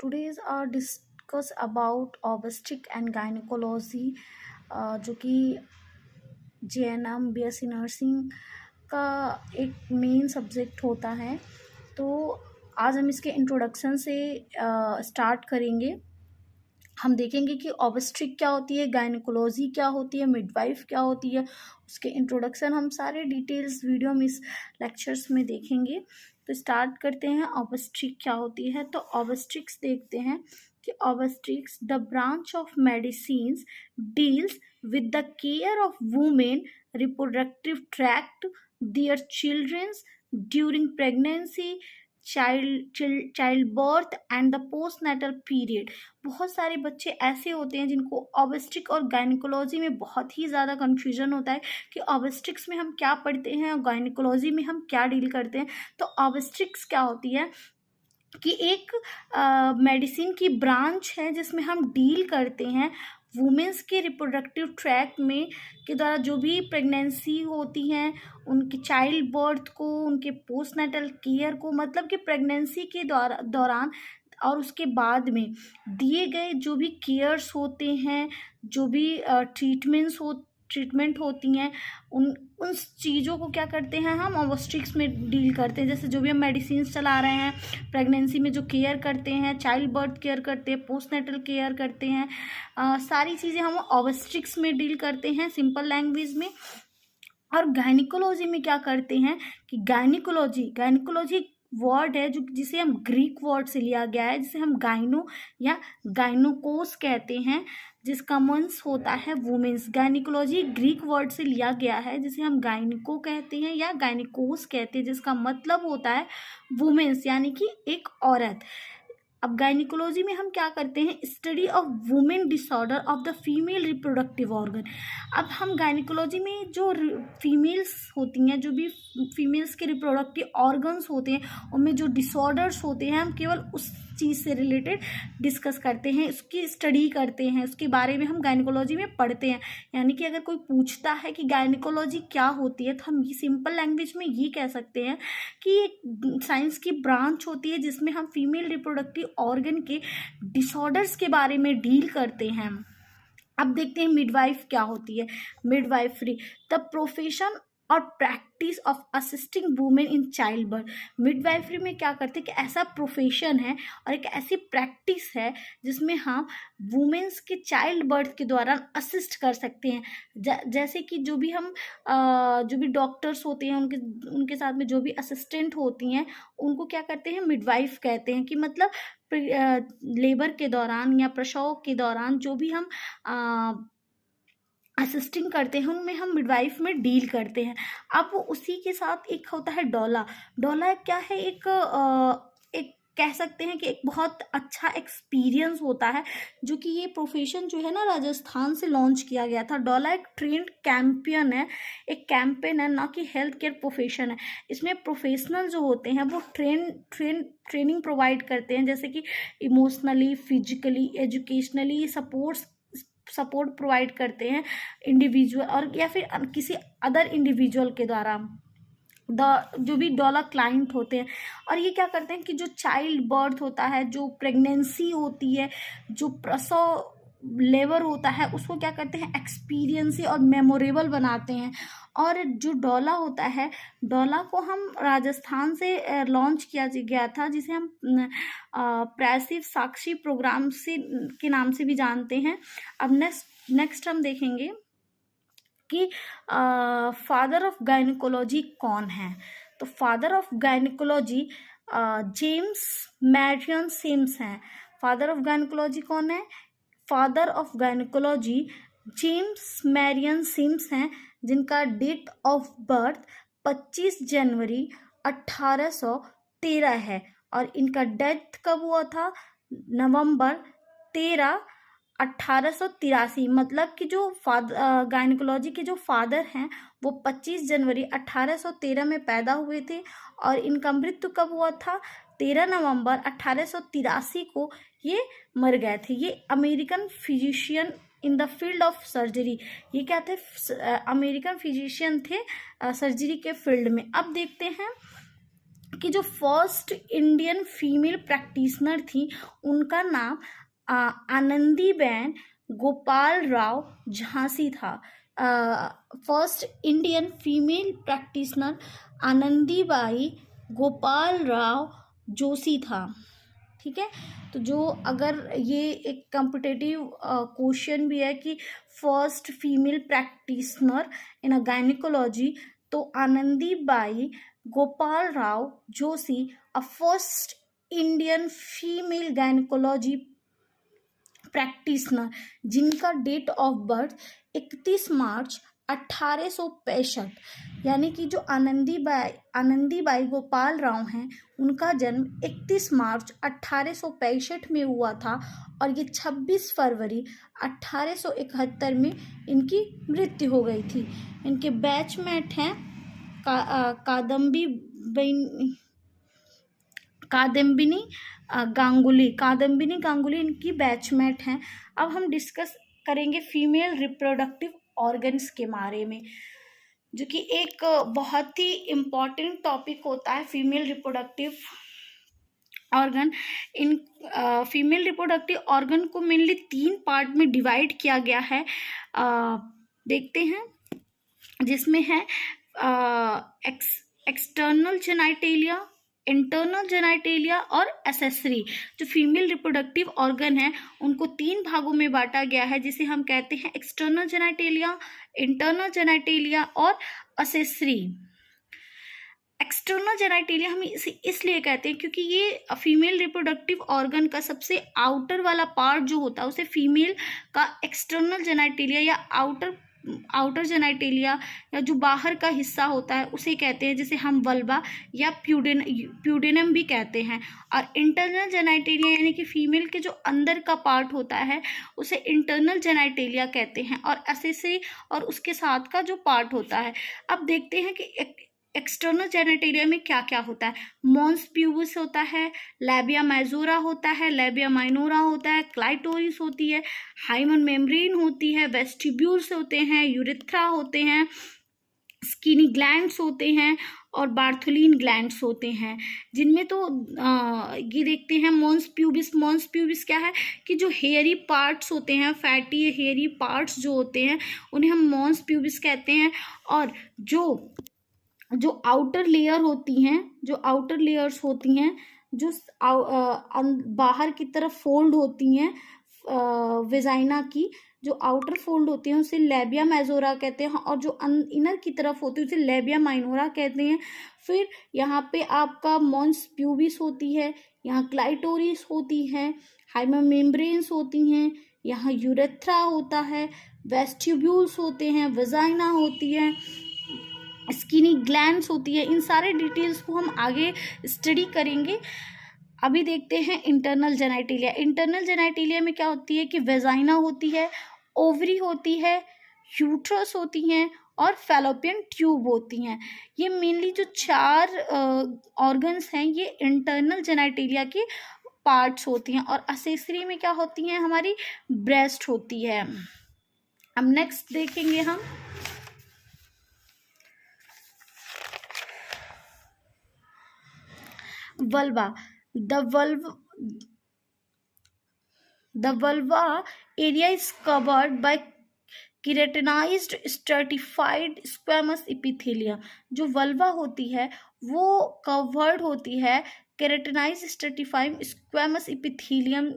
today's our discuss about obstetric and gynecology जो कि JNM BSc nursing का एक मेन सब्जेक्ट होता है। तो आज हम इसके इंट्रोडक्शन से स्टार्ट करेंगे। हम देखेंगे कि ऑब्स्ट्रिक क्या होती है, गायनेकोलॉजी क्या होती है, मिडवाइफ क्या होती है, उसके इंट्रोडक्शन हम सारे डिटेल्स वीडियो में इस लेक्चर्स में देखेंगे। तो स्टार्ट करते हैं, ऑब्स्ट्रिक क्या होती है। तो ऑब्स्ट्रिक्स देखते हैं कि obstetrics the branch of medicines deals with the care of women reproductive tract, their children's during pregnancy, child birth and the postnatal period. बहुत सारे बच्चे ऐसे होते हैं जिनको ऑब्स्ट्रिक और गायनेकोलॉजी में बहुत ही ज़्यादा कन्फ्यूजन होता है कि ऑब्स्ट्रिक्स में हम क्या पढ़ते हैं और गायनेकोलॉजी में हम क्या डील करते हैं। तो ऑब्स्ट्रिक्स क्या होती है कि एक मेडिसिन की ब्रांच है जिसमें हम डील करते हैं वुमेंस के रिप्रोडक्टिव ट्रैक में के द्वारा जो भी प्रेगनेंसी होती हैं, उनके चाइल्ड बर्थ को, उनके पोस्टनेटल केयर को, मतलब कि प्रेगनेंसी के दौरान और उसके बाद में दिए गए जो भी केयर्स होते हैं, जो भी ट्रीटमेंट होती हैं, उन चीज़ों को क्या करते हैं हम ऑब्स्ट्रिक्स में डील करते हैं। जैसे जो भी हम मेडिसिन चला रहे हैं, प्रेगनेंसी में जो केयर करते हैं, चाइल्ड बर्थ केयर करते हैं, पोस्टनेटल केयर करते हैं, सारी चीज़ें हम ऑब्स्ट्रिक्स में डील करते हैं सिंपल लैंग्वेज में। और गायनेकोलॉजी में क्या करते हैं कि गायनेकोलॉजी वर्ड है जो जिसे हम ग्रीक वर्ड से लिया गया है, जिसे हम गाइनो या गाइनोकोस कहते हैं, जिसका मीन्स होता है वुमेन्स। गायनेकोलॉजी ग्रीक वर्ड से लिया गया है जिसे हम गाइनिको कहते हैं या गाइनिकोस कहते हैं, जिसका मतलब होता है वुमेन्स यानी कि एक औरत। अब गायनेकोलॉजी में हम क्या करते हैं, study of women disorder of the female reproductive organ. अब हम गायनेकोलॉजी में जो फीमेल्स होती हैं, जो भी फीमेल्स के रिप्रोडक्टिव ऑर्गन्स होते हैं, उनमें जो डिसऑर्डर्स होते हैं, हम केवल उस चीज़ से रिलेटेड डिस्कस करते हैं, उसकी स्टडी करते हैं, उसके बारे में हम गायनेकोलॉजी में पढ़ते हैं। यानी कि अगर कोई पूछता है कि गायनेकोलॉजी क्या होती है, तो हम ये सिंपल लैंग्वेज में ये कह सकते हैं कि एक साइंस की ब्रांच होती है जिसमें हम फीमेल रिप्रोडक्टिव ऑर्गन के डिसऑर्डर्स के बारे में डील करते हैं। अब देखते हैं मिडवाइफ क्या होती है। मिडवाइफरी द प्रोफेशन और practice of assisting women in child birth. Midwifery में क्या करते हैं कि ऐसा प्रोफेशन है और एक ऐसी प्रैक्टिस है जिसमें हम वुमेन्स के चाइल्ड बर्थ के दौरान असिस्ट कर सकते हैं। जैसे कि जो भी डॉक्टर्स होते हैं, उनके साथ में जो भी असिस्टेंट होती हैं, उनको क्या करते हैं, मिडवाइफ कहते हैं। कि मतलब लेबर के दौरान या प्रसव के दौरान जो भी हम असिस्टिंग करते हैं, उनमें हम मिडवाइफ में डील करते हैं। अब उसी के साथ एक होता है डोला। डोला क्या है, एक कह सकते हैं कि एक बहुत अच्छा एक्सपीरियंस होता है, जो कि ये प्रोफेशन जो है ना राजस्थान से लॉन्च किया गया था। डोला एक ट्रेंड कैंपेन है, ना कि हेल्थ केयर प्रोफेशन है। इसमें प्रोफेशनल जो होते हैं वो ट्रेनिंग प्रोवाइड करते हैं, जैसे कि emotionally, physically, educationally support provide करते हैं इंडिविजुअल और या फिर किसी अदर इंडिविजुअल के द्वारा जो भी डोला क्लाइंट होते हैं। और ये क्या करते हैं कि जो चाइल्ड बर्थ होता है, जो प्रेगनेंसी होती है, जो प्रसव लेबर होता है, उसको क्या करते हैं, एक्सपीरियंस और मेमोरेबल बनाते हैं। और जो डोला होता है, डोला को हम राजस्थान से लॉन्च किया गया था, जिसे हम प्रेसिव साक्षी प्रोग्राम से के नाम से भी जानते हैं। अब नेक्स्ट हम देखेंगे कि फादर ऑफ गायनेकोलॉजी कौन है। तो father of gynaecology James Marion Sims हैं। फादर ऑफ गायनेकोलॉजी कौन है, father of gynaecology James Marion Sims हैं, जिनका डेट ऑफ बर्थ 25 जनवरी 1813 है। और इनका डेथ कब हुआ था, नवंबर 13, 1883। मतलब कि जो गायनेकोलॉजी के जो फादर हैं वो 25 जनवरी 1813 में पैदा हुए थे, और इनका मृत्यु कब हुआ था, 13 नवंबर 1883 को ये मर गए थे। ये American physician in the field of surgery. ये क्या थे, अमेरिकन फिजिशियन थे सर्जरी के फील्ड में। अब देखते हैं कि जो फर्स्ट इंडियन फीमेल प्रैक्टिशनर थी उनका नाम आनंदीबेन गोपाल राव झांसी था। First Indian female practitioner Anandibai Gopal Rao Joshi था। ठीक है, तो जो अगर ये एक कॉम्पिटिटिव क्वेश्चन भी है कि फर्स्ट फीमेल प्रैक्टिशनर इन अ गायनिकोलॉजी, तो Anandibai Gopal Rao Joshi a first Indian female gynaecology practitioner, जिनका डेट ऑफ बर्थ 31 मार्च 1865, यानी कि जो आनंदीबाई गोपाल राव हैं उनका जन्म 31 मार्च 1865 में हुआ था और ये 26 फरवरी 1871 में इनकी मृत्यु हो गई थी। इनके बैचमेट हैं कादम्बिनी गांगुली इनकी बैचमेट हैं। अब हम डिस्कस करेंगे फीमेल रिप्रोडक्टिव ऑर्गन्स के बारे में, जो कि एक बहुत ही इम्पॉर्टेंट टॉपिक होता है female reproductive organ. In female reproductive organ को मेनली 3 पार्ट में डिवाइड किया गया है। देखते हैं, जिसमें है एक्सटर्नल जेनाइटेलिया, इंटरनल जेनाइटेलिया और एसेसरी। जो फीमेल रिप्रोडक्टिव ऑर्गन है उनको 3 भागों में बांटा गया है, जिसे हम कहते हैं एक्सटर्नल जेनाइटेलिया, इंटरनल जेनाइटेलिया और एसेसरी। एक्सटर्नल जेनाइटेलिया हम इसे इसलिए कहते हैं क्योंकि ये फीमेल रिप्रोडक्टिव ऑर्गन का सबसे आउटर वाला पार्ट जो होता है उसे फीमेल का एक्सटर्नल जेनाइटेलिया या आउटर जेनाइटेलिया या जो बाहर का हिस्सा होता है उसे कहते हैं, जिसे हम वल्वा या प्यूडेनम भी कहते हैं। और इंटरनल जेनाइटेलिया यानी कि फीमेल के जो अंदर का पार्ट होता है उसे इंटरनल जेनाइटेलिया कहते हैं, और एसेसरी और उसके साथ का जो पार्ट होता है। अब देखते हैं कि एक्सटर्नल जेनेटेरिया में क्या क्या होता है। मॉन्स प्यूबिस होता है, लैबिया मेजोरा होता है, लैबिया माइनोरा होता है, क्लाइटोरिस होती है, हाइमन मेम्ब्रेन होती है, वेस्टिब्यूल्स होते हैं, यूरेथ्रा होते हैं, स्किनी ग्लैंड्स होते हैं और बार्थोलिन ग्लैंड्स होते हैं। जिनमें तो ये देखते हैं मॉन्स प्यूबिस क्या है कि जो हेयरी पार्ट्स होते हैं, फैटी हेयरी पार्ट्स जो होते हैं उन्हें हम मॉन्स प्यूबिस कहते हैं। और जो आउटर लेयर होती हैं, जो आउटर लेयर्स होती हैं, जो बाहर की तरफ फोल्ड होती हैं वेजाइना की, जो आउटर फोल्ड होती हैं उसे लैबिया मेजोरा कहते हैं, और जो इनर की तरफ होती है उसे लैबिया माइनोरा कहते हैं। फिर यहाँ पे आपका मॉन्स प्यूबिस होती है, यहाँ क्लाइटोरिस होती है, हाइमन मेम्ब्रेन्स होती हैं, यहाँ यूरेथ्रा होता है, वेस्टिब्यूल्स होते हैं, वेजाइना होती है, स्किनी ग्लैंड्स होती है। इन सारे डिटेल्स को हम आगे स्टडी करेंगे। अभी देखते हैं इंटरनल जेनाइटेलिया। इंटरनल जेनाइटेलिया में क्या होती है कि वेजाइना होती है, ओवरी होती है, यूट्रस होती हैं और फैलोपियन ट्यूब होती हैं। ये मेनली जो 4 ऑर्गन्स हैं ये इंटरनल जेनाइटेलिया के पार्ट्स होती हैं। और एसेसरी में क्या होती हैं, हमारी ब्रेस्ट होती है। अब नेक्स्ट देखेंगे हम vulva. The vulva area is covered by keratinized stratified squamous epithelium. जो vulva होती है वो covered होती है keratinized stratified squamous epithelium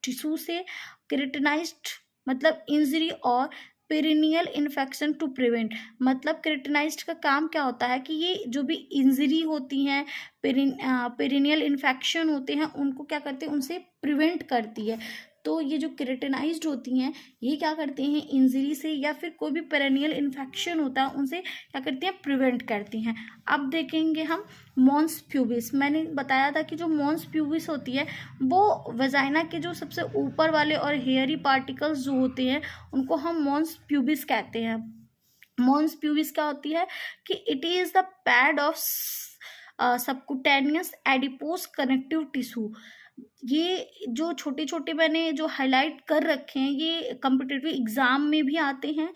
tissue से। keratinized मतलब इंजरी और पेरिनियल इन्फेक्शन टू प्रिवेंट, मतलब केरेटिनाइज्ड का काम क्या होता है कि ये जो भी इंजरी होती हैं, पेरिनियल इन्फेक्शन होते हैं, उनको क्या करते हैं, उनसे प्रिवेंट करती है। तो ये जो केरेटिनाइज्ड होती हैं ये क्या करते हैं, इंजरी से या फिर कोई भी पेरिनियल इन्फेक्शन होता है उनसे क्या करती हैं, प्रिवेंट करती हैं। अब देखेंगे हम मॉन्स प्यूबिस। मैंने बताया था कि जो मॉन्स प्यूबिस होती है वो वेजाइना के जो सबसे ऊपर वाले और हेयरी पार्टिकल्स जो होते हैं उनको हम मॉन्स प्यूबिस कहते हैं। मॉन्स प्यूबिस क्या होती है कि it is the pad of subcutaneous adipose connective tissue. ये जो छोटे छोटे मैंने जो हाईलाइट कर रखे हैं ये कॉम्पिटिटिव एग्ज़ाम में भी आते हैं,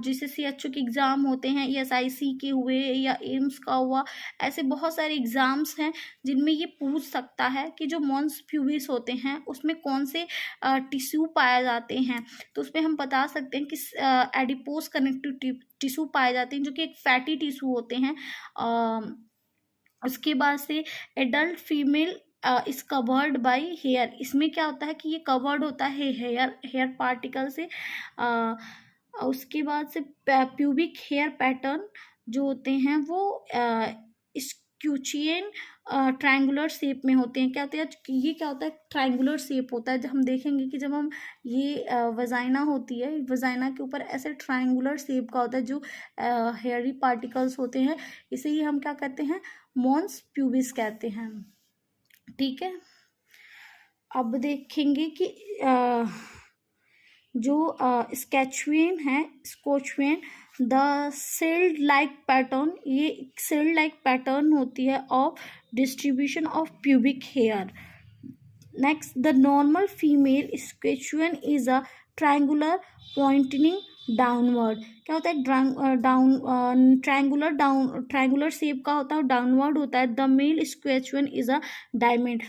जैसे CHO के एग्ज़ाम होते हैं, ESIC के हुए या एम्स का हुआ, ऐसे बहुत सारे एग्ज़ाम्स हैं जिनमें ये पूछ सकता है कि जो मॉन्स प्यूबिस होते हैं उसमें कौन से टिश्यू पाए जाते हैं। तो उसमें हम बता सकते हैं कि एडिपोस कनेक्टिव टिश्यू पाए जाते हैं जो कि एक फैटी टिश्यू होते हैं। उसके बाद से adult female is covered by hair. इसमें क्या होता है कि ये कवर्ड होता है हेयर पार्टिकल से। उसके बाद से प्यूबिक हेयर पैटर्न जो होते हैं वो स्क्यूचियन ट्रायंगुलर शेप में होते हैं। क्या होते हैं ये, क्या होता है ट्रायंगुलर शेप होता है। जब हम देखेंगे कि जब हम ये वजाइना होती है, वजाइना के ऊपर ऐसे ट्रायंगुलर शेप का होता है जो हेयरी पार्टिकल्स होते हैं, इसे ही हम क्या कहते हैं, मॉन्स प्यूबिस कहते हैं। ठीक है, अब देखेंगे कि जो स्कैचुएन है, escutcheon the shield like pattern, ये सेल्ड लाइक पैटर्न होती है of distribution of pubic hair. Next, the normal female escutcheon is a triangular pointing downward. क्या होता है, ट्रायंगुलर शेप का होता है, डाउनवर्ड होता है। The male escutcheon is a diamond.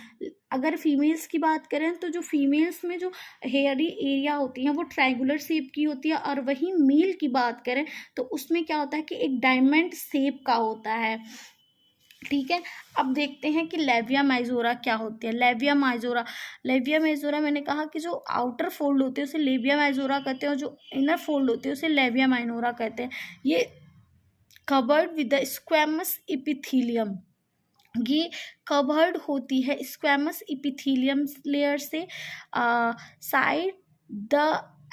अगर फीमेल्स की बात करें तो जो फीमेल्स में जो हेयरी एरिया होती हैं वो ट्रायंगुलर शेप की होती है, और वहीं मेल की बात करें तो उसमें क्या होता है कि एक डायमंड शेप का होता है। ठीक है, अब देखते हैं कि लेविया माइजोरा क्या होती है। लेविया माइजोरा मैंने कहा कि जो आउटर फोल्ड होते हैं उसे लेविया माइजोरा कहते हैं, और जो इनर फोल्ड होते हैं उसे लेविया माइनोरा कहते हैं। ये covered with the squamous epithelium, ये कवर्ड होती है स्क्वैमस इपिथीलियम लेयर से। Side the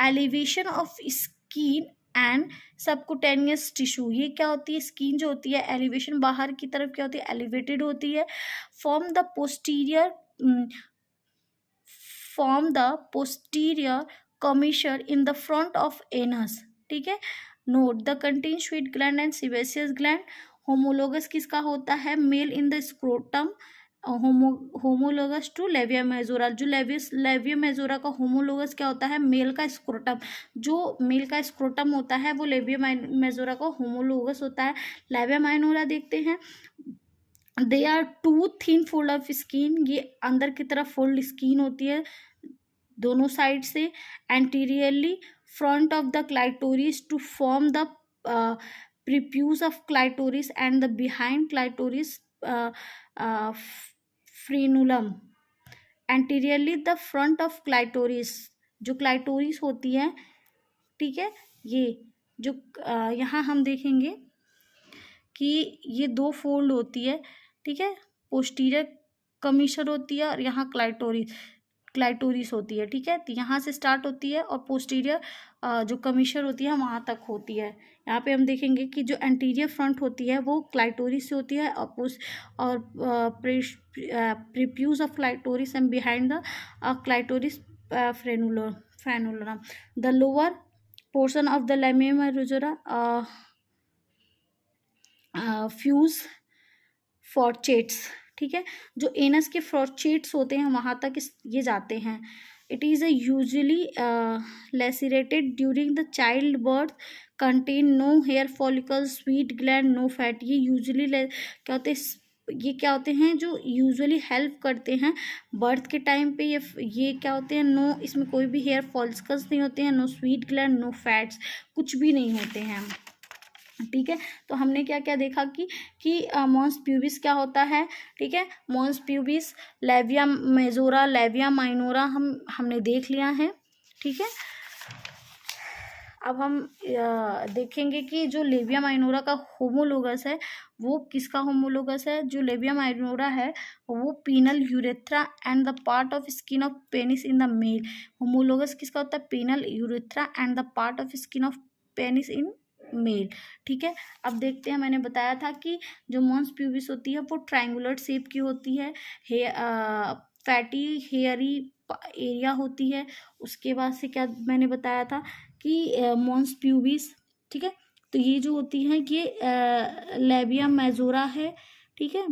elevation of skin and subcutaneous tissue, ये क्या होती है, स्किन जो होती है एलिवेशन बाहर की तरफ क्या होती है, एलिवेटेड होती है। Form the posterior commissure in the front of anus. ठीक है, note the contain sweat gland and sebaceous gland. Homologous किसका होता है, male in the scrotum, homologous to labia majora. जो लेविया मेजोरा का होमोलोगस क्या होता है, मेल का स्क्रोटम। जो मेल का स्क्रोटम होता है वो लेविया मेजोरा का होमोलोगस होता है। लेविया माइनोरा देखते हैं, they are two thin fold of skin, ये अंदर की तरफ फोल्ड स्किन होती है दोनों साइड से। Anteriorly front of the clitoris to form the prepuce of clitoris and the behind clitoris frenulum। anteriorly the front of clitoris, जो clitoris होती है, ठीक है, ये जो यहाँ हम देखेंगे कि ये दो फोल्ड होती है। ठीक है, पोस्टीरियर कमीशर होती है और यहाँ क्लाइटोरिस होती है। ठीक है, तो यहाँ से स्टार्ट होती है और पोस्टीरियर जो कमीशर होती है वहाँ तक होती है। यहाँ पे हम देखेंगे कि जो एंटीरियर फ्रंट होती है वो क्लाइटोरिस से होती है, और prepuce of clitoris and behind the clitoris frenulum. The lower portion of the labia majora fuse fourchettes. ठीक है, जो एनस के फॉर्चेट्स होते हैं वहाँ तक ये जाते हैं। It is usually lacerated during the child birth, contain no hair follicles, sweat gland, no fat. ये यूजुअली क्या होते हैं, ये क्या होते हैं जो यूजुअली हेल्प करते हैं बर्थ के टाइम पे। ये क्या होते हैं, नो, इसमें कोई भी हेयर फॉलिकल्स नहीं होते हैं, no sweat gland, no fats, कुछ भी नहीं होते हैं। ठीक है, तो हमने क्या क्या देखा कि मॉन्स प्यूबिस क्या होता है। ठीक है, mons pubis, labia majora, labia minora हमने देख लिया है। ठीक है, अब हम देखेंगे कि जो लेविया माइनोरा का होमोलोगस है वो किसका होमोलोगस है। जो लेविया माइनोरा है वो penile urethra and the part of skin of penis in the male. Homologous किसका होता है, penile urethra and the part of skin of penis in male. ठीक है, अब देखते हैं, मैंने बताया था कि जो मॉन्स प्यूबिस होती है वो ट्रायंगुलर शेप की होती है, फैटी हेयरी एरिया होती है। उसके बाद से क्या मैंने बताया था कि मॉन्स प्यूबिस, ठीक है, तो ये जो होती है ये लेविया मेजोरा है। ठीक है।